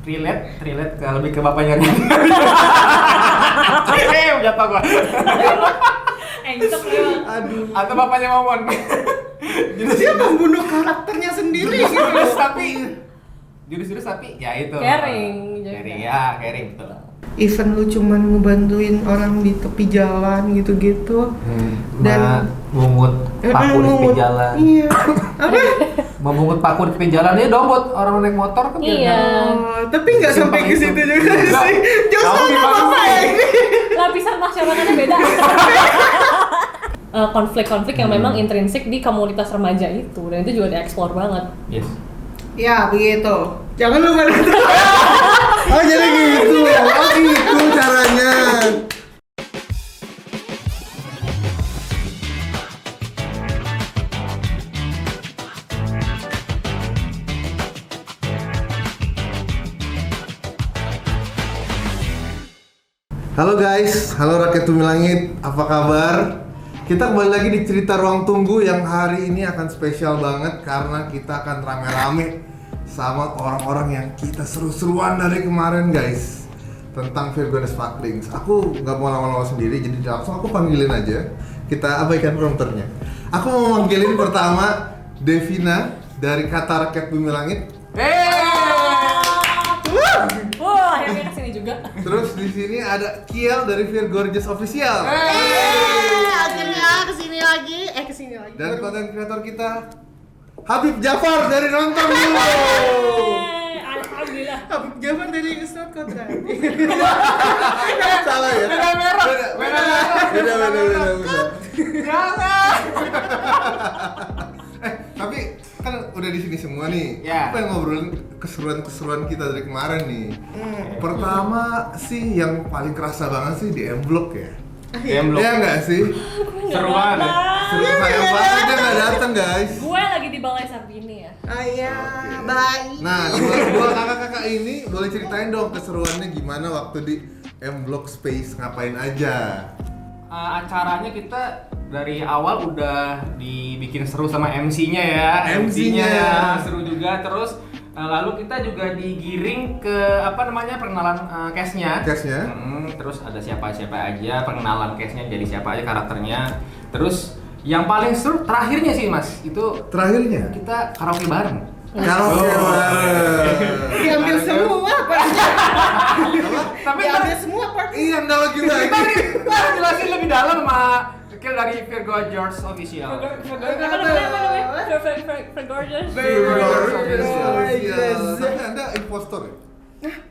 relate ke lebih ke bapaknya Rian. Jatuh gua. Engsek memang. Aduh. Atau bapaknya Momon. Dia membunuh karakternya sendiri gitu. Jurus tapi ya itu. Caring. Caring betul. Even lu cuman ngebantuin orang di tepi jalan gitu-gitu. Dan memungut paku di tepi jalan. Iya. Apa? Memungut paku di tepi jalan ya dong buat orang naik motor kan. Iya. Tapi nggak sampai ke situ juga sih. Justru apa ya ini? Lapisan masyarakatnya beda. Konflik-konflik yang memang intrinsik di komunitas remaja itu, dan itu juga dieksplor banget. Yes. Ya begitu. Jangan lupa. Oh jadi gitu. Oh gitu caranya. Halo guys, halo rakyat Bumi Langit, apa kabar? Kita kembali lagi di cerita Ruang Tunggu yang hari ini akan spesial banget karena kita akan rame-rame sama orang-orang yang kita seru-seruan dari kemarin guys tentang Virgo Sparklings. Aku nggak mau lama-lama sendiri, jadi langsung aku panggilin aja. Kita abaikan prompternya. Aku mau manggilin pertama Devina dari Kata Rakyat Bumi Langit. Wah, akhirnya kesini juga. Terus di sini ada Kiel dari Virgorgeous Official. Akhirnya kesini lagi. Dan konten kreator kita Habib Jafar dari Nonton Dulu. Alhamdulillah. Habib Jafar dari Ustadz Kodra. Salah ya? Beda. Jangan. Tapi kan udah di sini semua nih. Ya. Apa yang ngobrolin keseruan-keseruan kita dari kemarin nih? Pertama sih yang paling kerasa banget sih di M-Block ya. M-Block. Iya nggak sih? Seruan ya? Seru sayang banget dia nggak datang guys. Gue lagi di Balai Sarbini ya. Oh iya, baik. Nah, dua kakak-kakak ini boleh ceritain dong keseruannya gimana waktu di M-Block Space, ngapain aja? Acaranya kita dari awal udah dibikin seru sama MC-nya ya. MC-nya. Seru juga. Terus lalu kita juga digiring ke perkenalan cast-nya. Cast-nya. Terus ada siapa-siapa aja, perkenalan cast-nya jadi siapa aja karakternya. Terus yang paling seru terakhirnya sih Mas, itu Terakhirnya? kita karaoke bareng. Karaoke bareng. Diambil semua partnya. Tapi Diambil semua part. Iya, nggak lagi lagi. kita jelasin lebih dalam sama Kil dari Virgorgeous Official. Apa namanya? Virgorgeous. Virgorgeous. Tapi Anda impostor ya?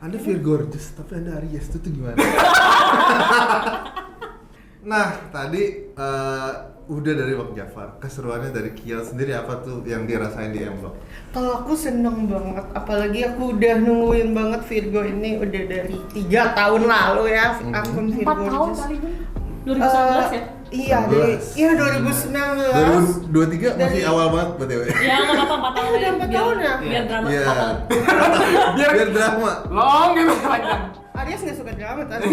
Anda Virgorgeous, tapi Anda Aries itu gimana? Nah, tadi udah dari Bang Jafar. Keseruannya dari Kiel sendiri apa tuh yang dirasain di M-Block? Kalau aku seneng banget, apalagi aku udah nungguin banget Virgo ini udah dari 3 tahun lalu ya, akun 4 Virgo. tahun kali gue. 2019 ya? Iya, 2019. 2023 masih awal banget BTW. Ya nggak apa-apa 4 tahun. Udah 4 tahun ya? Biar drama. Iya. Biar Biar drama. long gitu panjang. Aries nggak suka drama tadi.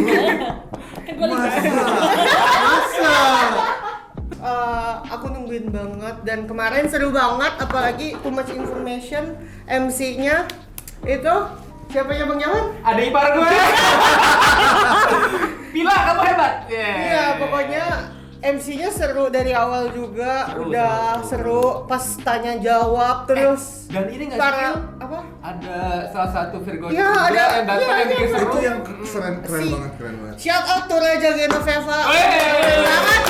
Kan gue lagi. Masa? Aku nungguin banget dan kemarin seru banget, apalagi too much information. MC-nya itu siapanya Bang Jawan? Ada ipar gue. Pila kamu hebat. Iya, pokoknya MC-nya seru dari awal juga, udah seru pas tanya jawab terus. Dan ini nggak para sih? apa? Ada salah satu Virgo Iya, juga ada. yang datang Iya, yang bikin iya, seru. Itu yang keren banget. Shout out to Raja Genoveva. Banget.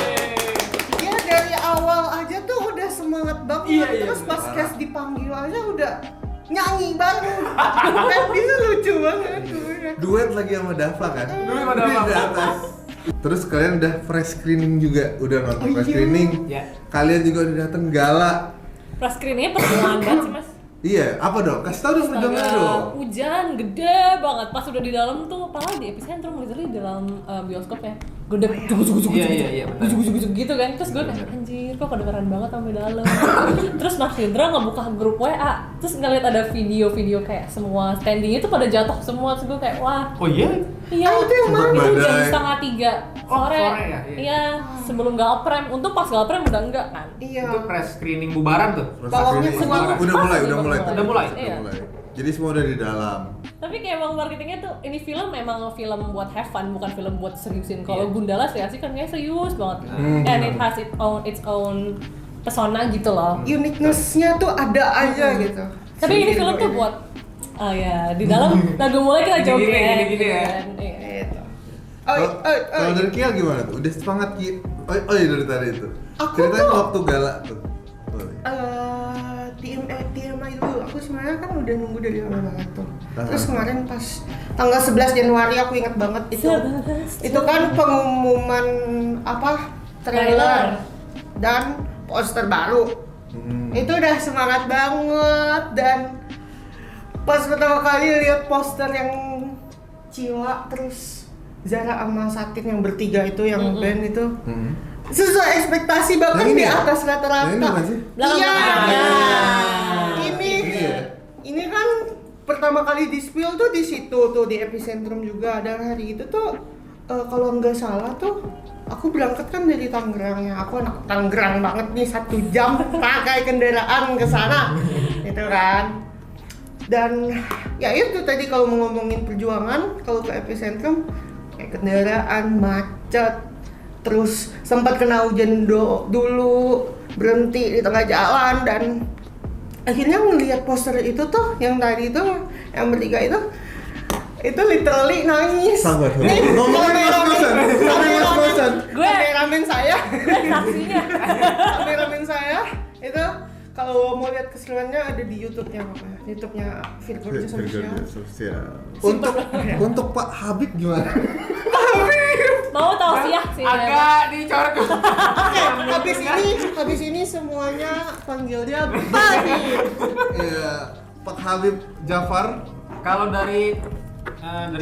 Dia dari awal aja tuh udah semangat banget. Iya, Terus pas parah. cast dipanggil aja udah nyanyi bareng. Dan itu lucu banget. Duet lagi sama Dava kan? Duet sama Dava. Di atas. Terus kalian udah fresh screening juga, udah nonton Oh, fresh iya. screening. Ya. Kalian juga udah dateng gala. Pas screeningnya pertemuan banget sih mas. Iya, apa dong? Kasih tau dong perjuangan dong. Hujan gede banget. Pas udah di dalam tuh, padahal di epicentrum literally di dalam bioskopnya gede Iya, benar. gusuk gitu kan. Terus gue kayak anjir kok kedengeran banget sampai dalam. Terus Mas Indra ngebuka grup WA, terus ngeliat ada video-video kayak semua standing itu pada jatuh semua. Terus gue kayak wah. Oh iya? Iya, itu yang mana? itu jam Badai. 2:30 Oh, sore. sore ya? Iya, sebelum galprem. Untung pas galprem udah enggak kan. Iya. Itu press screening bubaran tuh. Fresh Bawahnya screening. semua Udah mulai. Udah mulai. Iya. Jadi semua udah di dalam. Tapi kayak emang marketingnya tuh ini film memang film buat have fun, bukan film buat seriusin. Kalau Iya. Gundala sih kan kayak serius banget. And it has its own pesona gitu loh. Uniqueness-nya tuh ada aja gitu. Tapi ini film tuh buat di dalam lagu mulai kita joget Gini-gini ya. kan. Iya. Gitu. Kalau dari Kia gimana tuh? Udah semangat Ki? Iya dari tadi itu. Aku Ceritanya tuh- waktu gala tuh. Boleh. TMI dulu, aku sebenarnya kan udah nunggu dari lama banget tuh. Ah. Terus kemarin pas tanggal 11 Januari aku ingat banget itu kan pengumuman trailer dan poster baru. Itu udah semangat banget dan pas pertama kali lihat poster yang Cila terus Zara sama Satin yang bertiga itu yang band itu sesuai ekspektasi bahkan Yang ini di ya? atas rata-rata. Yang ini bukan sih? Iya. Ini ya? Ini kan pertama kali di spill tuh di situ tuh di epicentrum juga dan hari itu tuh kalau nggak salah tuh aku berangkat kan dari Tangerang ya. Aku anak Tangerang banget nih 1 jam pakai kendaraan ke sana. Gitu kan. Dan ya itu tadi kalau mau ngomongin perjuangan kalau ke epicentrum kayak kendaraan macet terus sempat kena hujan dulu berhenti di tengah jalan dan akhirnya ngelihat poster itu tuh yang tadi tuh yang bertiga itu literally nangis. Sabar. Nih, Ngomongin kameramen saya Saksinya. kameramen saya itu kalau mau lihat keseruannya ada di YouTube-nya pokoknya. YouTube-nya Virgo Sosial. Untuk Pak Habib gimana? Mau tausiah sih. Agak dicoret. habis ini semuanya panggil dia Pak. Iya, Pak Habib Jafar. Kalau dari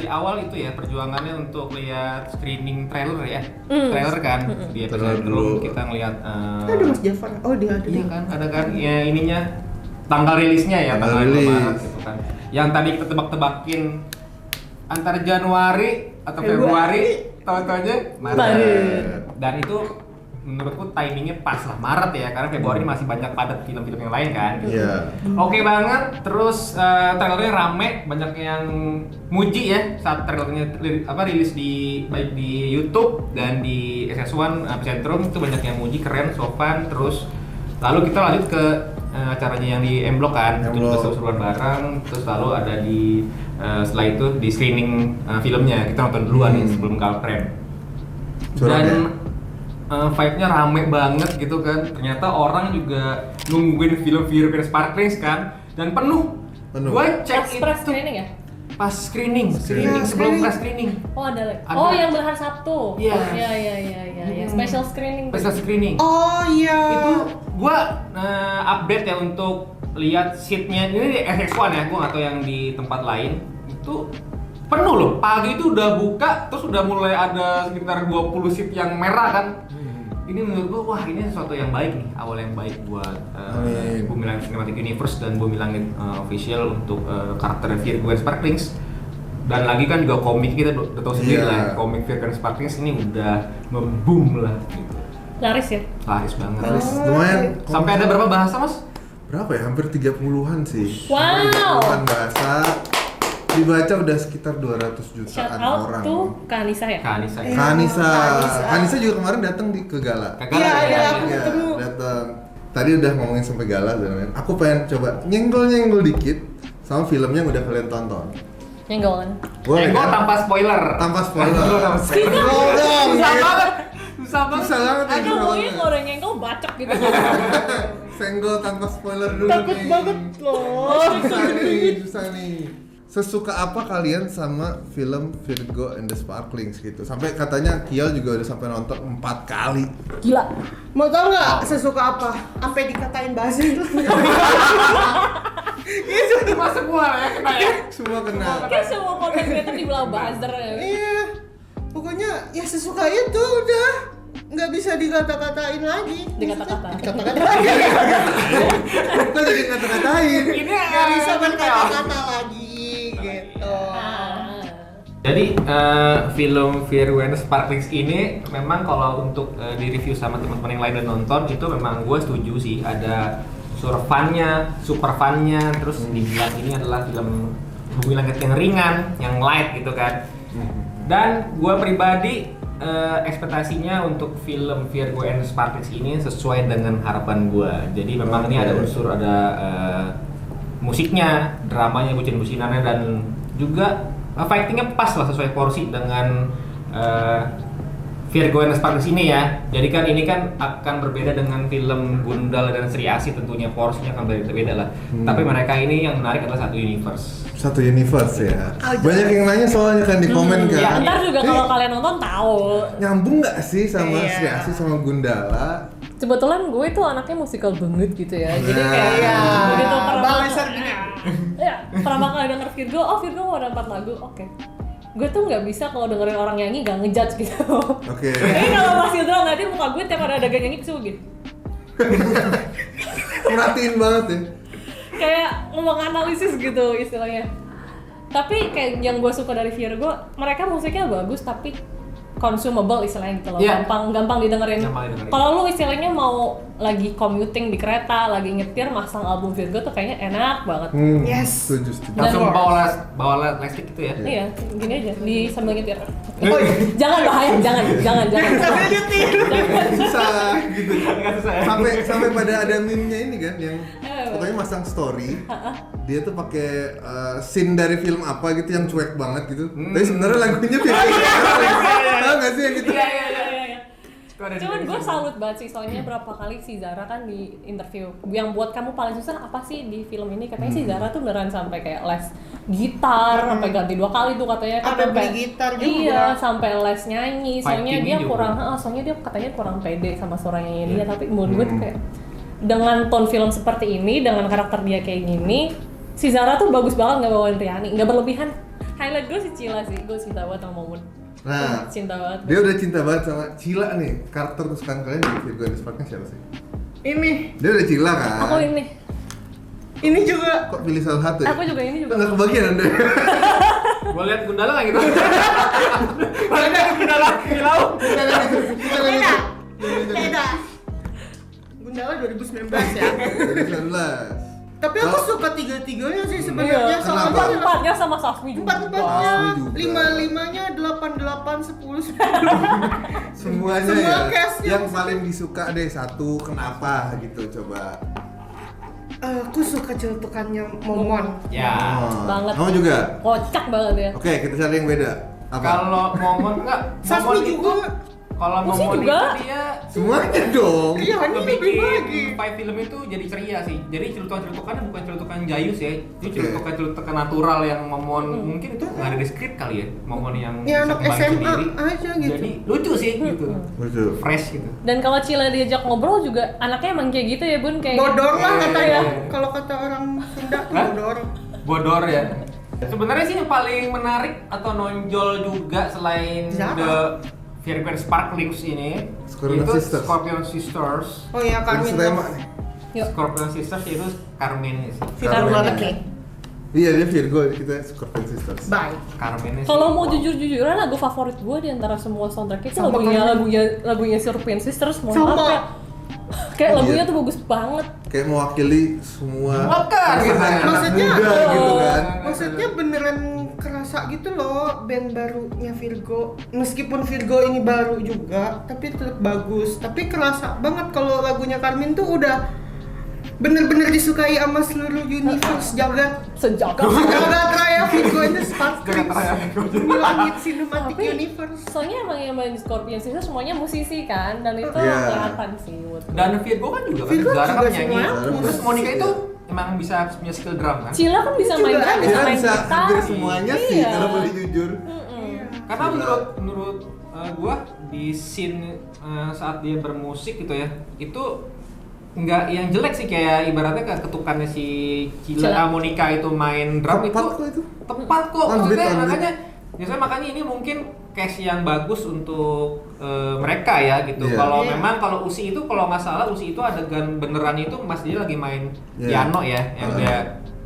awal itu ya perjuangannya untuk lihat screening trailer ya. Trailer kan di Trailer episode dulu. dulu kita ngelihat Ada Mas Jafar. Oh, dia ada. iya kan ada kan ya ininya tanggal rilisnya ya Tanggal tanggal 5 rilis. Maret gitu kan. Yang tadi kita tebak-tebakin antara Januari atau Februari, tahu-tahunya Maret. Maret. Dan itu menurutku timingnya pas lah Maret ya karena Februari masih banyak padat film-film yang lain kan. Iya. Oke banget, terus trailernya rame, banyak yang muji ya saat trailernya rilis di baik di YouTube dan di SS1 Epicentrum itu banyak yang muji keren, sopan, terus lalu kita lanjut ke acaranya yang di M Block kan, itu juga M Block. seru-seruan bareng, terus lalu ada di setelah itu di screening filmnya kita nonton duluan nih sebelum Galprem. Curang ya? Vibe-nya rame banget gitu kan. Ternyata orang juga nungguin film Virgo Sparklings kan dan penuh. Gua cek Express itu screening ya? pas screening Screening. sebelum press screening. Oh ada lagi. Ada. Oh yang berhari Sabtu. Iya. Iya. Special screening. Special screening. Oh iya. Itu gua update ya untuk lihat seatnya ini di SX1 ya, gua nggak tahu yang di tempat lain itu penuh loh. Pagi itu udah buka terus udah mulai ada sekitar 20 seat yang merah kan. Ini menurut gua wah ini sesuatu yang baik nih, awal yang baik buat Amin. Bumi Langit Cinematic Universe dan Bumi Langit official untuk karakter Virgo Sparklings. Dan lagi kan juga komik kita udah tahu sendiri Iya. lah, komik Virgo Sparklings ini udah nge-boom lah gitu. Laris ya? Laris banget. Harus lumayan. Sampai ada berapa bahasa, Mas? Berapa ya? Hampir 30-an sih. Wow. 30-an bahasa. Dibaca udah sekitar 200 Shout jutaan out orang. to Kanisa ya? Kanisa. Iya. Kanisa. Kanisa. Kanisa juga kemarin datang ke Gala. Iya, aku Iya, ketemu. datang. Tadi udah ngomongin sampai Gala dan aku pengen coba nyenggol dikit sama filmnya yang udah kalian tonton. Nyenggol kan? Boleh Gua kan? tanpa spoiler. Tanpa spoiler. Tanpa spoiler. Nyenggol dong. Susah banget. Susah banget. Susah banget ya, Aduh, susah mungkin banget. kalau udah nyenggol bacok gitu. Senggol tanpa spoiler dulu Takut nih. banget loh. Susah nih. Sesuka apa kalian sama film Virgo and the Sparklings gitu? Sampai katanya Kiel juga udah sampai nonton 4 kali. Gila. Mau tau nggak sesuka apa? Sampai dikatain buzzer. Cuma semua ya kena ya. Semua kena. Kayak semua content creator dibilang buzzer ya. Iya. Pokoknya ya sesuka itu udah nggak bisa dikata-katain lagi. Dikata-kata. Dikata-katain lagi. Kok jadi ngata-ngatain? Ini Nggak bisa berkata-kata lagi gitu. Ah. Jadi film Virgo and the Sparklings ini memang kalau untuk di review sama teman-teman yang lain dan nonton itu memang gue setuju sih ada unsur funnya, super funnya, terus dibilang ini adalah film Bumi Langit yang ringan, yang light gitu kan. Dan gue pribadi ekspektasinya untuk film Virgo and Sparklets ini sesuai dengan harapan gue. Jadi memang ini ada unsur, ada musiknya, dramanya, bucin-bucinannya, dan juga fightingnya pas lah sesuai porsi dengan Virgo and Sparklets ini ya. Jadi kan ini kan akan berbeda dengan film Gundala dan Sri Asih, tentunya porsinya akan berbeda lah. Tapi mereka ini yang menarik adalah satu universe. Satu universe ya. Banyak yang nanya soalnya kan di komen kan. Ya, ntar juga kalau kalian nonton tahu. Nyambung nggak sih sama Iya. Sri Asih sama Gundala? Kebetulan gue tuh anaknya musikal banget gitu ya. Jadi Nah. kayak Iya. begitu pertama Balasan gini. ya, pertama kali denger Virgo, oh Virgo mau ada 4 lagu, oke. Gue tuh nggak bisa kalau dengerin orang nyanyi gak ngejudge gitu. Oke. Jadi kalau Mas Yudra nggak ada muka gue tiap ada adegan nyanyi pasti begini. Merhatiin banget ya. Kayak ngomong analisis gitu istilahnya. Tapi kayak yang gue suka dari Virgo, mereka musiknya bagus tapi consumable istilahnya gitu loh. Iya. Gampang didengerin. Gampang didengerin. Kalau lu istilahnya mau lagi commuting di kereta, lagi nyetir masang album Virgo tuh kayaknya enak banget. Yes. Setuju. Langsung Dan- bawa listrik gitu ya. Iya, gini aja di sambil nyetir. Oh, iya. Jangan bahaya, jangan. Sambil nyetir. Susah gitu. Nggak susah ya. Sampai pada ada meme-nya ini kan yang Eh. pokoknya masang story. Dia tuh pakai scene dari film apa gitu yang cuek banget gitu. Tapi sebenarnya lagunya Virgo. Tahu nggak sih yang gitu? Iya. Itu ada di Cuman gue sini. salut banget sih, soalnya berapa kali si Zara kan di interview yang buat kamu paling susah apa sih di film ini, katanya si Zara tuh beneran sampai kayak les gitar, sampai ganti 2 kali tuh katanya kan, Sampai beli gitar juga. Iya, sampai les nyanyi, soalnya Fighting dia juga. kurang, soalnya dia katanya kurang pede sama suara nyanyi dia, tapi menurut gue tuh kayak dengan tone film seperti ini, dengan karakter dia kayak gini, si Zara tuh bagus banget nggak bawain Riani, nggak berlebihan. Highlight gue si Cila sih, gue cinta banget sama Momen. Nah, Cinta banget. dia udah cinta banget sama Cila nih. Karakter kesukaan kalian di Virgo and Sparklets siapa sih? Ini. Dia udah Cila kan? Aku ini, Ini juga. Kok pilih salah satu ya? aku juga ini juga. Nggak kebagian anda. Gua lihat Gundala nggak gitu. Mana Gundala di laut. Beda. Beda. Gundala 2019 ya. 2019. Tapi aku suka tiga-tiganya sih sebenarnya. Iya, Soalnya Empatnya sama Sasmi juga. empat-empatnya, Asli juga. 5-5-nya 8-8, 10-10. Semuanya Semua ya. cast-nya Yang aku paling disuka deh satu, kenapa gitu coba. Aku suka celutukannya Momon. Ya. Banget. Kamu juga? Kocak banget ya. Oke, kita cari yang beda. Apa? Kalau Momon enggak, Sasmi Momon itu juga. kalau Usi Momon juga. itu dia Semuanya dong. Iya, ini lebih lagi. bikin five film itu jadi ceria sih. Jadi celutukan-celutukannya bukan celutukan jayus ya. Itu Oke. celutukan-celutukan natural yang Momon mungkin itu nggak ada di skrip kali ya. Momon yang Ya, bisa anak kembali SMA sendiri. aja gitu. Jadi lucu sih gitu. Lucu. Fresh gitu. Dan kalau Cila diajak ngobrol juga anaknya emang kayak gitu ya Bun, kayak Bodor lah Iya, katanya. iya. Kalau kata orang Sunda tuh Hah? bodor. Bodor ya. Sebenarnya sih yang paling menarik atau nonjol juga selain Zara. The Virgo and Sparklets ini Scorpion itu Sisters. Scorpion Sisters. Oh iya, Carmen. Tema nih. Yuk. Scorpion Sisters itu Carmen sih. Si Carmen Carmen. banget nih. Iya, dia Virgo, kita Scorpion Sisters. Bye. Carmen sih. kalau mau jujur-jujuran lagu favorit gue di antara semua soundtrack itu Sama lagunya Scorpion Sisters, mohon Sama. maaf ya. Kayak lagunya Iya. tuh bagus banget. Kayak mewakili semua Makan, gitu keresahan ya. anak Maksudnya, muda gitu kan. Maksudnya beneran kerasa gitu loh band barunya Virgo. Meskipun Virgo ini baru juga, tapi tetap bagus. Tapi kerasa banget kalau lagunya Carmen tuh udah bener-bener disukai sama seluruh universe jagat Sejagat. jagat raya Virgo and the Jagat Sparklets. raya. Bumi langit cinematic Tapi universe. soalnya emang yang main Scorpion Sisters semuanya musisi kan, dan itu Iya. kelihatan sih menurut gue. Dan Virgo kan juga kan, Virgo Zara kan juga nyanyi. semua Terus Monica musisi, itu ya. emang bisa punya skill drum kan? Cila kan bisa Juga main kan, drum, bisa Dia main bisa gitar. hampir semuanya sih, Iya. kalau boleh jujur. Iya. Karena menurut gua di scene saat dia bermusik gitu ya, itu nggak yang jelek sih, kayak ibaratnya kayak ketukannya si Cila. Cila Monica itu main drum Tepat itu kok itu. tepat kok, On beat, maksudnya on beat. makanya ini mungkin case yang bagus untuk mereka ya gitu. Iya. Kalau Iya. memang kalau Usi itu kalau nggak salah Usi itu adegan beneran itu Mas dia lagi main Iya. piano ya, yang dia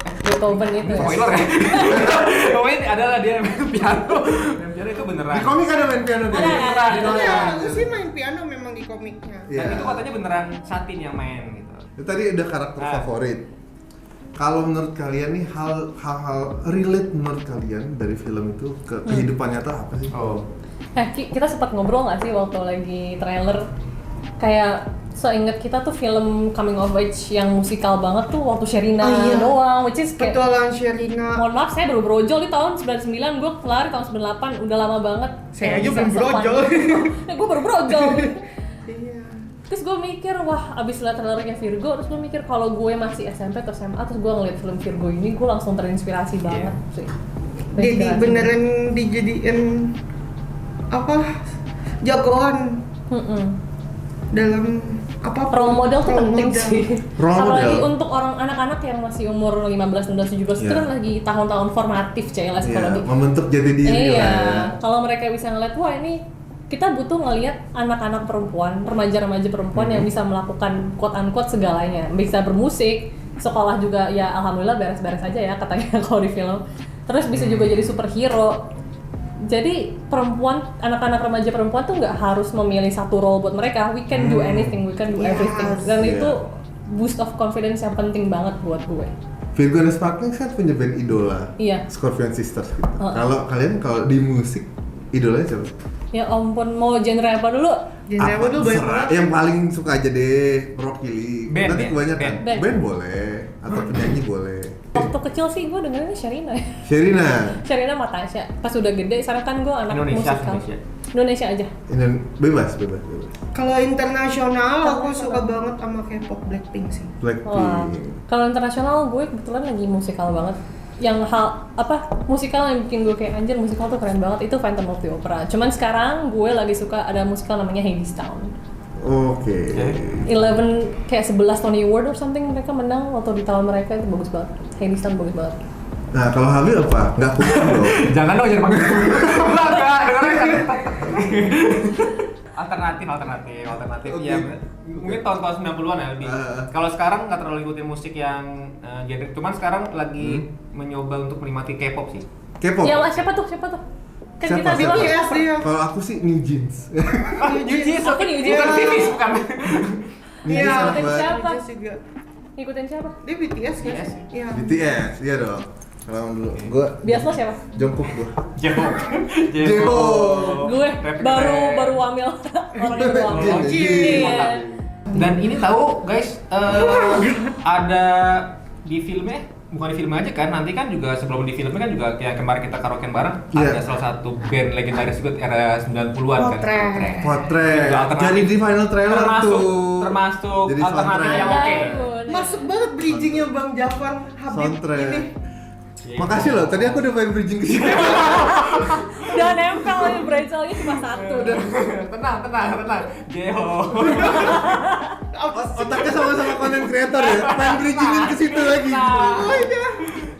Beethoven itu ya. spoiler ya. Pokoknya adalah dia main piano. Main piano itu beneran. Di komik ada main piano dia. Beneran, Iya, beneran. aku sih main piano memang di komiknya. Iya. Dan itu katanya beneran Satin yang main gitu. Tadi ada karakter favorit. Kalau menurut kalian nih hal-hal relate menurut kalian dari film itu ke kehidupan nyata apa sih? Kita sempat ngobrol nggak sih waktu lagi trailer, kayak seingat kita tuh film coming of age yang musikal banget tuh waktu Sherina doang, which is kayak Petualangan Sherina. mohon maaf, saya baru brojol di tahun 99, gue kelar tahun 98, udah lama banget. Saya aja Bisa belum brojol. Gue baru brojol. Iya. Terus gue mikir, wah abis liat trailernya Virgo, terus gue mikir kalau gue masih SMP atau SMA, terus gue ngeliat film Virgo ini, gue langsung terinspirasi banget sih. Jadi beneran dijadiin apa? Jagoan dalam apa? Role model tuh penting sih. Apalagi model. untuk orang anak-anak yang masih umur 15, 16, 17 itu kan lagi tahun-tahun formatif lah psikologi. Membentuk jati diri lah ya. Kalau mereka bisa ngeliat, wah ini kita butuh ngelihat anak-anak perempuan, remaja-remaja perempuan yang bisa melakukan quote-unquote segalanya, bisa bermusik, sekolah juga ya alhamdulillah beres-beres aja ya katanya kalau di film. Terus bisa juga jadi superhero. Jadi perempuan, anak-anak remaja perempuan tuh nggak harus memilih satu role buat mereka. We can do anything, we can do everything. Dan itu boost of confidence yang penting banget buat gue. Virgo dan Sparkling kan punya band idola, Iya. Scorpion Sisters gitu. Kalau kalian di musik idolanya siapa? Ya ampun, mau genre apa dulu? Genre apa dulu banyak terserah. banget. Yang paling suka aja deh, Rocky. Band, Nanti band, kebanyakan. band. Band boleh, atau penyanyi boleh. Waktu kecil sih gue dengerinnya Sherina. Sherina. Sherina sama Tasya. Pas udah gede, sekarang kan gue anak Indonesia musikal. Indonesia aja. Bebas. Kalau internasional aku suka banget sama K-pop Blackpink sih. Wah. Blackpink. Kalau internasional gue kebetulan lagi musikal banget. Yang musikal yang bikin gue kayak anjir musikal tuh keren banget itu Phantom of the Opera. Cuman sekarang gue lagi suka ada musikal namanya Hadestown. Oke. 11 kayak 11 Tony Award or something mereka menang waktu di tahun mereka, itu bagus banget. Hadestown bagus banget. Nah, kalau Habib apa? Nggak kumpul dong. Jangan dong, jangan panggil. Enggak, dengerin. Alternatif Oke. ya. Mungkin tahun-tahun 90-an ya lebih. Kalau sekarang nggak terlalu ikutin musik yang genre, cuman sekarang lagi mencoba untuk menikmati K-pop sih. K-pop. Ya siapa tuh? Kan kita bilang Yes, dia. Kalau aku sih New Jeans. New Jeans, Aku New Jeans. bukan Vivis, bukan. New Jeans Iya, enak ngikutin banget. siapa? BTS juga. Ngikutin siapa? Dia BTS kan? BTS. Iya. BTS, iya dong. Kalau dulu, gua Bias lo siapa? Jungkook gua. J-Hope. Gue Rapid baru Fire. wamil. Orang yang baru wamil. Jin. Iya. Dan ini tahu guys, ada di filmnya, bukan di film aja kan, nanti kan juga sebelum di filmnya kan juga kayak kemarin kita karaoke bareng, Iya. ada salah satu band legendaris juga era 90-an kan. Potret. Juga alternatif. Jadi di final trailer termasuk tuh. termasuk Jadi alternatif soundtrack. yang oke. Masuk banget bridgingnya Bang Jafar Habib Soundtrack. ini. Makasih loh, tadi aku udah main bridging ke sini. Udah nempel ya, bracelnya cuma satu. tenang. Jeho. Otaknya sama-sama content creator ya, main bridgingin ke situ lagi.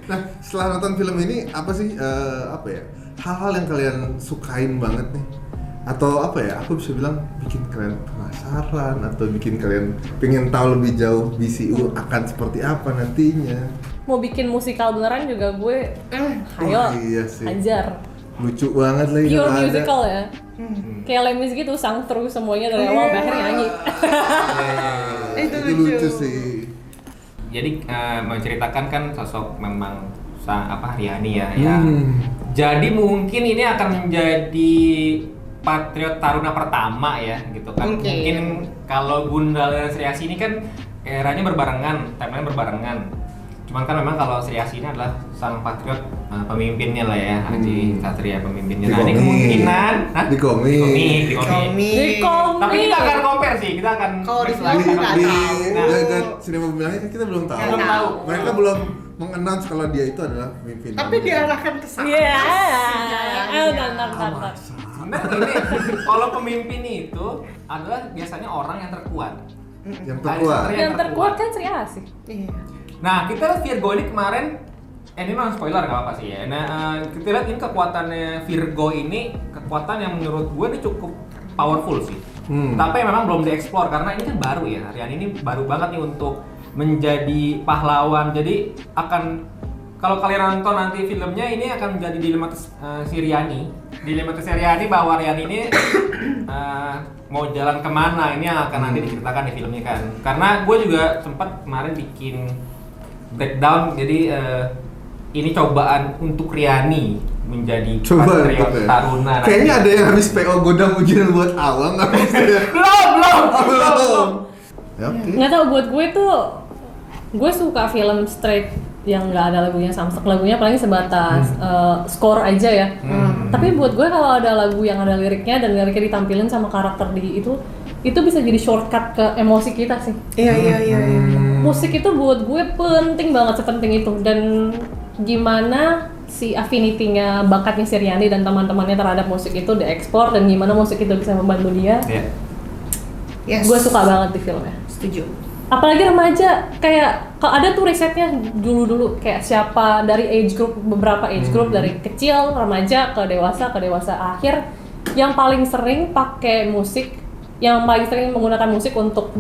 Nah, setelah nonton film ini apa sih apa ya? Hal-hal yang kalian sukain banget nih? Atau apa ya? Aku bisa bilang bikin kalian penasaran atau bikin kalian pengen tahu lebih jauh BCU akan seperti apa nantinya. Mau bikin musikal beneran juga gue, ayo, Wah, iya sih. ajar. Lucu banget lagi Pure kalau ada. musical ya. Kayak Lemis gitu, sang terus semuanya dari awal sampai akhir nyanyi. Itu Itu lucu sih. Jadi menceritakan kan sosok memang Riani ya. Jadi mungkin ini akan menjadi patriot taruna pertama ya gitu kan. Mungkin kalau Gundala dan Sri Asih ini kan eranya berbarengan, timeline berbarengan. Cuman kan memang kalau Sri Asih ini adalah sang patriot pemimpinnya lah ya, Haji Satria pemimpinnya. Nah, ini kemungkinan Di komik. Di komik. Tapi kita akan compare sih, kita akan Kalau di berselagi film sama- Di Nah, jagat sinema bilangnya kan kita belum tahu. Belum tahu. Mereka belum mengannounce kalau dia itu adalah pemimpin. Tapi diarahkan ke sana. Iya. Jalannya. Bentar. sebenarnya gini, kalau pemimpin itu adalah biasanya orang yang terkuat. Yang terkuat. Yang terkuat kan Sri Asih. Iya. Nah, kita lihat Virgo ini kemarin, ini memang spoiler nggak apa-apa sih ya. Nah, kita lihat ini kekuatannya Virgo ini, kekuatan yang menurut gue ini cukup powerful sih. Tapi memang belum dieksplor karena ini kan baru ya. Rian ini baru banget nih untuk menjadi pahlawan. Jadi akan kalau kalian nonton nanti filmnya ini akan menjadi dilema Riani. Dilema Riani bahwa Riani ini mau jalan kemana, ini yang akan nanti diceritakan di filmnya kan. Karena gue juga sempat kemarin bikin breakdown, jadi ini cobaan untuk Riani menjadi patriot taruna. Kayaknya ada yang habis PO Godam ujian buat awang habis ya. Belum. Ya, oke. Nggak tahu, buat gue tuh gue suka film straight yang nggak ada lagunya Samsek, lagunya paling sebatas score aja ya. Tapi buat gue kalau ada lagu yang ada liriknya dan liriknya ditampilin sama karakter di itu bisa jadi shortcut ke emosi kita sih. Iya. Musik itu buat gue penting banget, sepenting itu. Dan gimana si affinity-nya, bakatnya si Riani dan teman-temannya terhadap musik itu dieksplor, dan gimana musik itu bisa membantu dia. Iya. Yes. Gue suka banget di filmnya. Setuju. Apalagi remaja, kayak kalau ada tuh risetnya dulu kayak siapa dari age group, beberapa age group dari kecil, remaja ke dewasa akhir, yang paling sering pakai musik, yang paling sering menggunakan musik untuk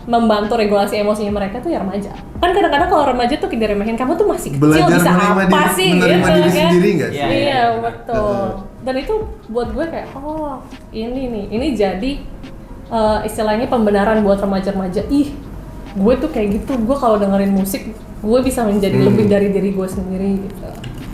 membantu regulasi emosinya mereka tuh ya remaja. Kan kadang-kadang kalau remaja tuh diremehin, kamu tuh masih kecil, Belajar bisa menerima apa diri- sih menerima gitu diri kan. sendiri nggak sih? Iya, betul. Dan itu buat gue kayak, oh ini jadi istilahnya pembenaran buat remaja-remaja. Gue tuh kayak gitu, gue kalau dengerin musik gue bisa menjadi lebih dari diri gue sendiri gitu.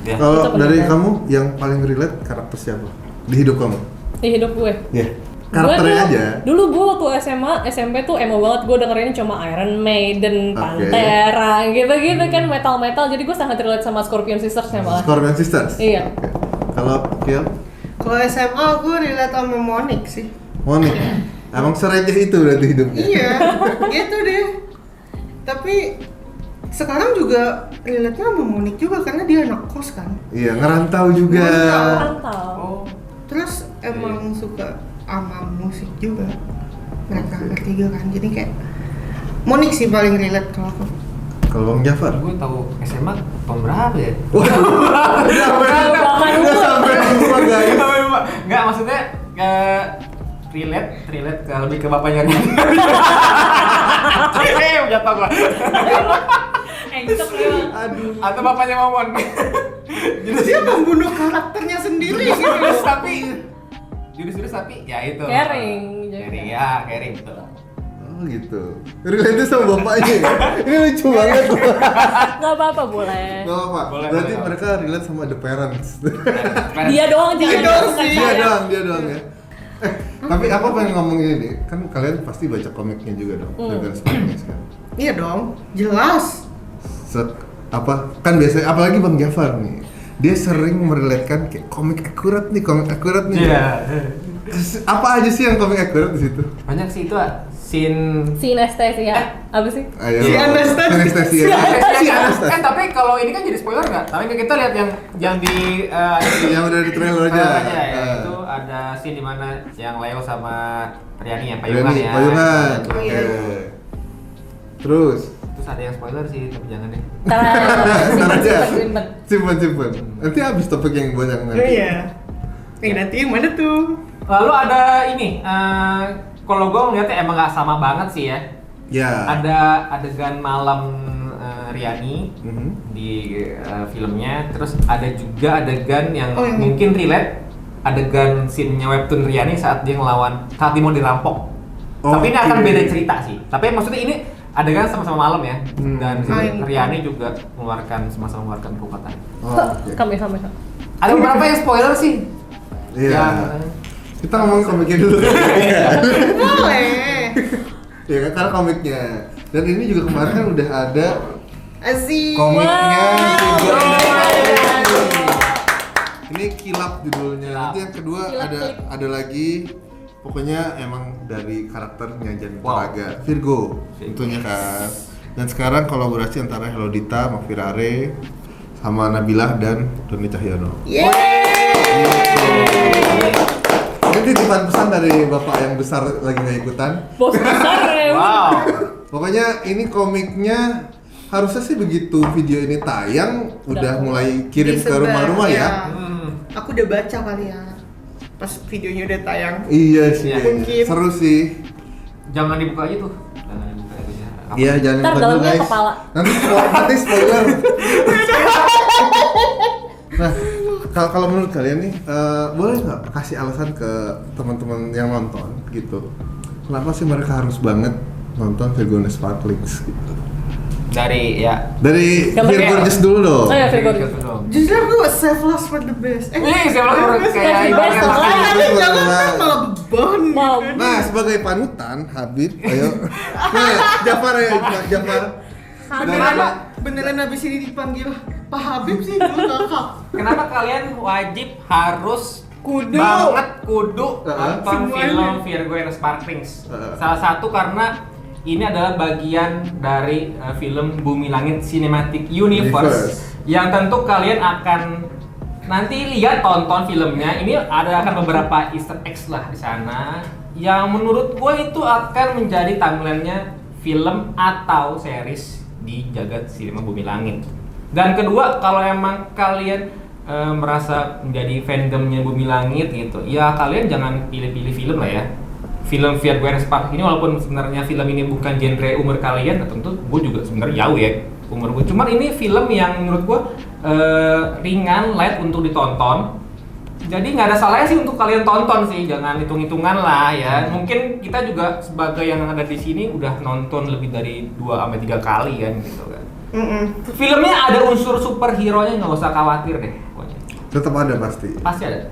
Ya. Kalau Itu dari penting. kamu yang paling relate karakter siapa di hidup kamu? Di hidup gue. Ya. Karakternya Gue tuh, aja. Dulu gue waktu SMA, SMP tuh emo banget, gue dengerin cuma Iron Maiden, Pantera, gitu-gitu kan, metal-metal. Jadi gue sangat relate sama Scorpion Sisters-nya malah. Scorpion Sisters. Iya. Oke. Kalau Kiel, Kalau SMA gue relate sama Monik sih. Monik. Emang sereceh itu berarti hidupnya. Iya, gitu deh. Tapi sekarang juga relate-nya sama Monik juga karena dia anak kos kan. Iya, ngerantau juga. Rantau. Oh. Terus emang suka sama musik juga. Mereka bertiga kan. Jadi kayak Monik sih paling relate kalau aku. Kalau Bang Jafar. Gue tahu SMA tahun berapa ya? Udah sampai lupa guys. Enggak, maksudnya relate ke lebih ke bapaknya Riani. Jatuh gua. Engsek memang. Aduh. Atau bapaknya Momon. Dia membunuh karakternya sendiri gitu. Jurus tapi ya itu. Caring juga. Caring ya, caring betul. Oh gitu. Relate sama bapaknya ya? Ini lucu banget. Gak apa-apa, boleh. Gak apa-apa. Boleh, Berarti boleh. mereka relate sama the parents. Dia doang jangan Dia doang bukan sih. saya. Dia doang ya. Tapi aku pengen ngomong ini nih. Kan kalian pasti baca komiknya juga dong. Dengan Spinx kan. Iya dong, jelas. Kan biasanya apalagi Bang Jafar nih. Dia sering merelatekan kayak komik akurat nih. Iya. Apa aja sih yang komik akurat di situ? Banyak sih itu scene Si Anastasia, apa sih? Ayo. Si Anastasia. Anastasia. Si Anastasia. Kan tapi kalau ini kan jadi spoiler nggak? Tapi kita lihat yang di Yang udah di trailer aja. ya, itu ada scene di mana yang Leo sama Riani yang payungan Riani, ya. payungan. Terus- Oke. iya. Terus Terus ada yang spoiler sih, tapi jangan deh. Ntar aja. simpen. Simpen. Nanti habis topik yang banyak nanti. Iya. Nanti yang mana tuh? Lalu ada ini, kalau gue ngeliatnya emang nggak sama banget sih ya. Ya. Ada adegan malam Riani Mhm. di filmnya, terus ada juga adegan yang Oh, yang mungkin relate, adegan scene-nya webtoon Riani saat dia saat dia mau dirampok. Tapi ini akan Oke. beda cerita sih. Tapi maksudnya ini adegan sama-sama malam ya, dan si Ah, Riani juga sama-sama mengeluarkan kekuatan. Oh, oke. Kami. Ada beberapa yang spoiler sih. Iya. Yang- Kita ngomong komiknya dulu. Boleh. Ya kan karena komiknya. Dan ini juga kemarin kan udah ada Asik. komiknya juga. Wow. Ini Kilap judulnya. Nanti yang kedua Kilap. ada lagi. Pokoknya emang dari karakternya Jan Wow. Taraga, Virgo tentunya kan. Dan sekarang kolaborasi antara Hello Dita, Mafirare, sama Nabilah dan Doni Cahyono. Ini titipan pesan dari bapak yang besar lagi nggak ikutan. Bos besar ya. Wow. Pokoknya ini komiknya harusnya sih begitu video ini tayang udah mulai kirim ke Disebar, rumah-rumah ya. Aku udah baca kali ya. Pas videonya udah tayang. Iya sih, Iya. kayaknya. Mungkin. Seru sih. Jangan dibuka aja tuh. Jangan dibuka itu ya. Iya jangan Ntar lupa dulu dalamnya guys. kepala. Nanti spoiler. Nah, kalau menurut kalian nih, boleh nggak kasih alasan ke teman-teman yang nonton gitu? Kenapa sih mereka harus banget nonton Virgo Sparklings gitu? Dari Gambar Virgo dulu dong. Oh ya, Virgo. Justru aku save last for the best. Siapa kayak Best ibaratnya of makan. all. Tapi jangan kan malah beban. Mau. Nah, sebagai panutan, Habib, ayo. Nah, Jafar ya, Jafar. Beneran abis ini dipanggil Pak Habib sih dulu kakak. Kenapa kalian wajib harus Kudu. kudu nonton Semuanya. film Virgo and Sparklings? Heeh. Salah satu karena ini adalah bagian dari film Bumi Langit Cinematic Universe yang tentu kalian akan nanti lihat, tonton filmnya. Ini akan beberapa Easter eggs lah di sana yang menurut gue itu akan menjadi timelinenya film atau series di jagat sinema Bumi Langit. Dan kedua, kalau emang kalian merasa menjadi fandomnya Bumi Langit gitu, ya kalian jangan pilih-pilih film lah ya. Film Virgo and Spark ini walaupun sebenarnya film ini bukan genre umur kalian, tentu gue juga sebenarnya jauh ya umur gue. Cuman ini film yang menurut gue ringan, light untuk ditonton. Jadi nggak ada salahnya sih untuk kalian tonton sih, jangan hitung-hitungan lah ya. Mungkin kita juga sebagai yang ada di sini udah nonton lebih dari 2-3 kali kan gitu kan. Filmnya ada unsur superhero-nya, nggak usah khawatir deh pokoknya. Tetap ada pasti. Pasti ada.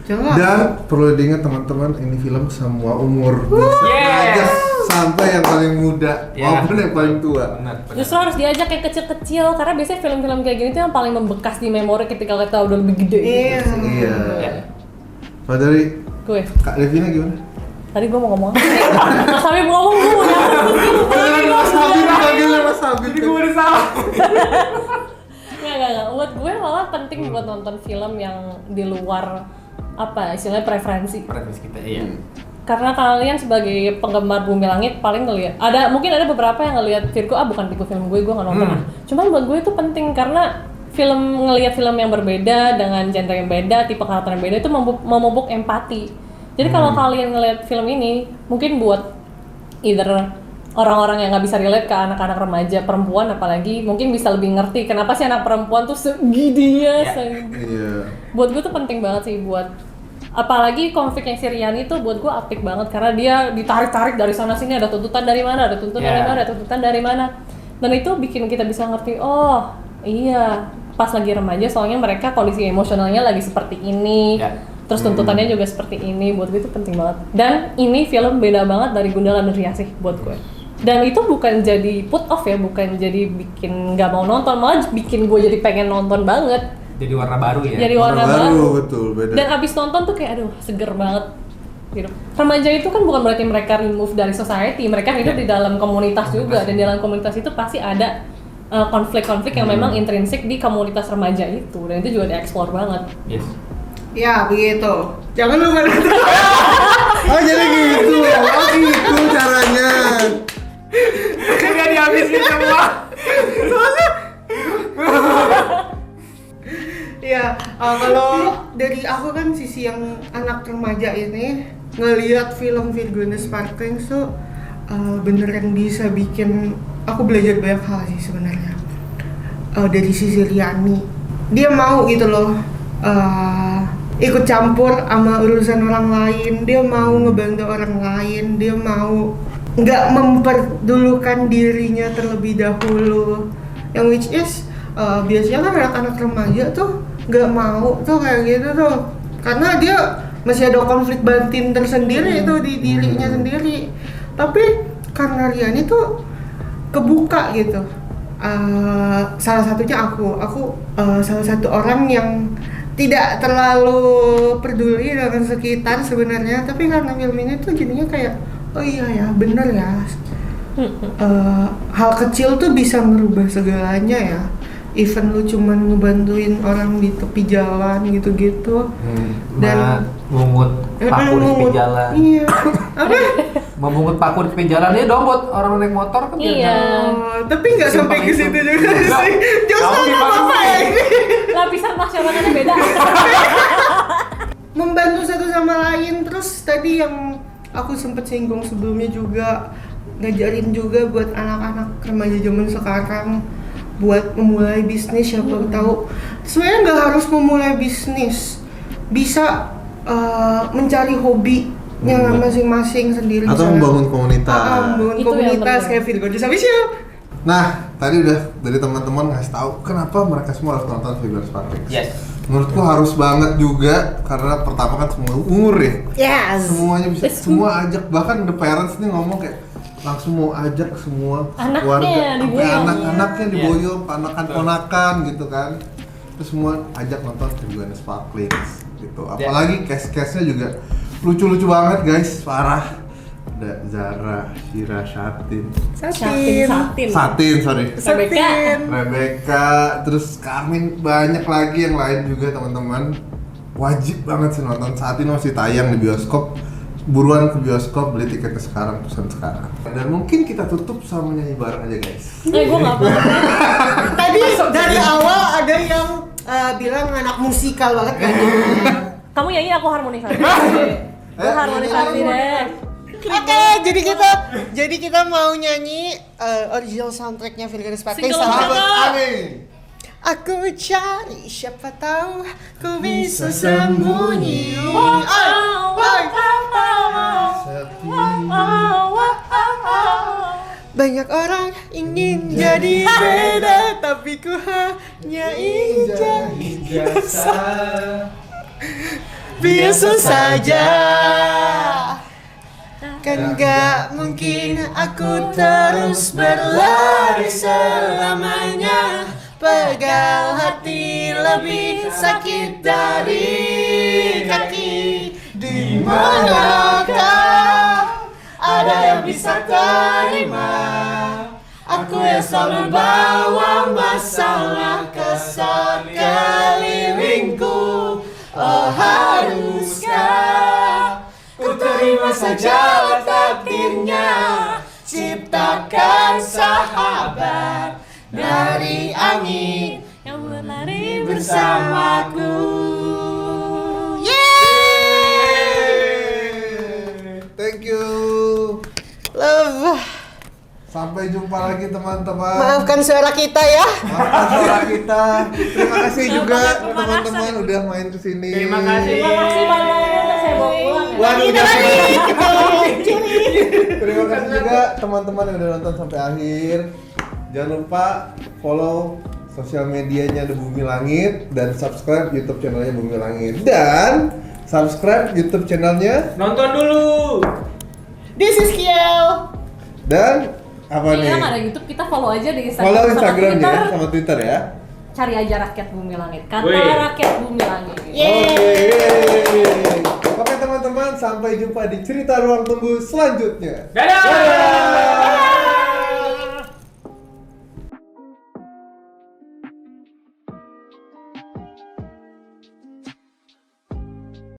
Jangan. Dan perlu diingat teman-teman, ini film semua umur. Bisa Yes. aja sampai yang paling muda maupun yang paling tua. Benar. Justru harus diajak yang kecil-kecil karena biasanya film-film kayak gini tuh yang paling membekas di memori ketika kita udah lebih gede. Iya. Iya. Ya. Kalau dari Gue. Kak Devina gimana? Tadi gue mau ngomong. Mas Habib ngomong gue mau nyambung. Mas Habib dipanggilnya Mas Habib. Jadi gue udah salah. Nggak. Buat gue malah penting buat nonton film yang di luar apa istilahnya preferensi. Preferensi kita, iya. Karena kalian sebagai penggemar Bumi Langit paling ngelihat mungkin ada beberapa yang ngelihat Virgo bukan tipe film gue nggak nonton. Cuman buat gue itu penting karena ngelihat film yang berbeda dengan genre yang beda, tipe karakter yang beda itu memupuk empati. Jadi kalau kalian ngelihat film ini mungkin buat either orang-orang yang nggak bisa relate ke anak-anak remaja perempuan apalagi mungkin bisa lebih ngerti kenapa sih anak perempuan tuh segidinya. Iya. Buat gue tuh penting banget sih buat apalagi konfliknya si Riani tuh buat gue apik banget karena dia ditarik-tarik dari sana sini, ada tuntutan dari mana, ada tuntutan dari mana, ada tuntutan dari mana, dan itu bikin kita bisa ngerti oh iya pas lagi remaja soalnya mereka kondisi emosionalnya lagi seperti ini, terus tuntutannya juga seperti ini. Buat gue itu penting banget dan ini film beda banget dari Gundala Nurya sih buat gue. Dan itu bukan jadi put off ya, bukan jadi bikin nggak mau nonton, malah bikin gue jadi pengen nonton banget. Jadi warna baru ya. Jadi warna baru. Betul, beda. Dan abis nonton tuh kayak aduh seger banget gitu. Remaja itu kan bukan berarti mereka remove dari society, mereka hidup di dalam komunitas juga dan di dalam komunitas itu pasti ada konflik-konflik yang memang intrinsik di komunitas remaja itu dan itu juga dieksplor banget. Yes. Ya begitu. Jangan lupa. Oh jadi gitu. Oh gitu caranya. Enggak dihabisin semua. Ya, kalau dari aku kan sisi yang anak remaja ini ngelihat film Virgo and Sparklings tuh beneran bisa bikin aku belajar banyak hal sih sebenarnya. Dari sisi Riani, dia mau gitu loh ikut campur sama urusan orang lain, dia mau ngebantu orang lain, dia mau nggak memperdulikan dirinya terlebih dahulu, yang which is biasanya kan anak-anak remaja tuh nggak mau tuh kayak gitu tuh karena dia masih ada konflik batin tersendiri itu di dirinya sendiri. Tapi karena Riani tuh kebuka gitu. Salah satunya aku salah satu orang yang tidak terlalu peduli dengan sekitar sebenarnya, tapi karena film ini tuh jadinya kayak oh iya ya bener ya, hal kecil tuh bisa merubah segalanya ya. Even lu cuman ngebantuin orang di tepi jalan gitu-gitu. Dan mungut paku di tepi jalan. Iya. Apa? Memungut paku di tepi jalan ya dong buat orang naik motor kan. Iya. Tapi nggak sampai ke situ juga sih. Justru apa ya ini? Lapisan masyarakatnya beda. Membantu satu sama lain. Terus tadi yang aku sempet singgung sebelumnya juga ngajarin juga buat anak-anak remaja zaman sekarang buat memulai bisnis, siapa tahu. Sebenarnya nggak harus memulai bisnis, bisa mencari hobinya masing-masing sendiri. Atau misalnya. membangun komunitas. Membangun Itu yang komunitas penting. kayak Virgo Desa Official. Nah, tadi udah dari teman-teman ngasih tahu kenapa mereka semua harus nonton Figure Sparklings. Yes. Menurutku harus banget juga karena pertama kan semua umur ya. Yes. Semuanya bisa, It's semua ajak, bahkan the parents nih ngomong kayak langsung mau ajak semua Anaknya keluarga, sampai diboyong. anak-anaknya Iya. diboyong, ponakan-ponakan gitu kan. Terus semua ajak nonton Figure Sparklings gitu. Apalagi cast-castnya juga lucu-lucu banget guys, parah. Ada Zara, Shira, Satin, sorry. Rebecca, terus Karmin, banyak lagi yang lain juga teman-teman. Wajib banget sih nonton, saat ini masih tayang di bioskop. Buruan ke bioskop, beli tiketnya sekarang, pesan sekarang. Dan mungkin kita tutup sama nyanyi bareng aja guys. Gue nggak mau. Tadi dari awal ada yang bilang anak musikal banget kan. Kamu nyanyi, aku harmonisasi. Gue harmonisasi deh. Oke, jadi kita mau nyanyi original soundtracknya Virgo Sparklings Single sama pertama. Amin. Aku cari, siapa tahu ku bisa sembunyi. Banyak orang ingin jadi beda, tapi ku hanya ingin biasa saja. Kan gak mungkin aku terus berlari selamanya. Pegal hati lebih sakit dari kaki. Di manakah ada yang bisa terima? Aku yang selalu bawa masalah ke sekelilingku. Oh, haruskah ku terima saja takdirnya? Ciptakan sahabat dari angin Yang berlari bersamaku. Thank you. Love. Sampai jumpa lagi teman-teman. Maafkan suara kita ya. Maafkan suara kita. Terima kasih juga teman-teman udah main kesini. Terima kasih. Terima kasih banyak, udah saya bawa pulang. Waduh, Kita udah lagi. Terima kasih juga teman-teman yang udah nonton sampai akhir. Jangan lupa follow sosial medianya The Bumi Langit dan subscribe YouTube channelnya Bumi Langit dan subscribe YouTube channelnya Nonton dulu. This is Kiel. dan apa nih? Kita nggak ada YouTube, kita follow aja di Instagram. Follow sama Instagramnya Twitter. sama Twitter ya. Cari aja Rakyat Bumi Langit. Kata Wih. Rakyat Bumi Langit. Oke teman-teman, sampai jumpa di cerita ruang tunggu selanjutnya. Dadah.